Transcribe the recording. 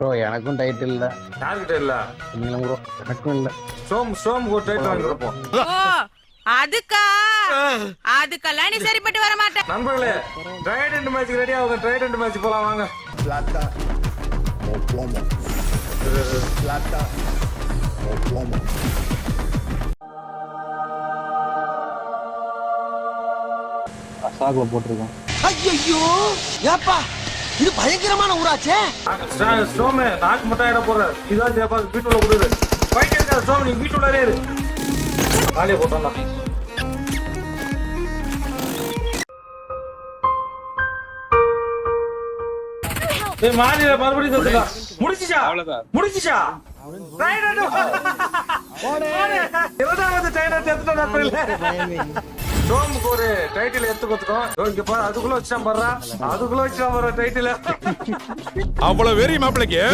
Bro எனக்கும் title இல்ல. யார்கிட்ட இல்ல? நீங்களும் ப்ரோ எனக்கும் இல்ல. சோம் ஒரு டைட்டில் வாங்கிருப்போம். ஓ அதுக்கா அதுக்கெல்லாம் நீ சரிப்பட்டு வர மாட்டேன். நண்பர்களே ட்ரைடன்ட் மேட்ச் ரெடி ஆகுங்க. ட்ரைடன்ட் மேட்ச் போலாம் வாங்க. Plata o plomo. Plata o plomo. அசாக்ல போட்டிருக்கோம். ஐயோ ஏப்பா இது பயங்கரமான ஊராச்சே. சோமே நாக்கு மட்டும் இட போற. இதான் ஜெயபா வீட்டுல கொடுது. ஃபைட் எடுக்க சோம் நீ வீட்டுலயே இரு. காலிய போட்டோம்டா. ஏய் மாலில மறுபடியும் சொல்லுடா. முடிச்சிச்சா? முடிச்சிச்சா? ரைட் ஓடே. இரண்டாவது டைட்டில் எடுத்துட்டோம் நண்பர்களே. சோமுக்கு ஒரு டைட்டில் எடுத்து கொடுத்துட்டோம். இங்க பாரு அதுக்குள்ள வச்சான் பாரு. அதுக்குள்ள வச்சான் பாரு டைட்டில். அவ்வளவு வெறி மாப்பிளைக்கு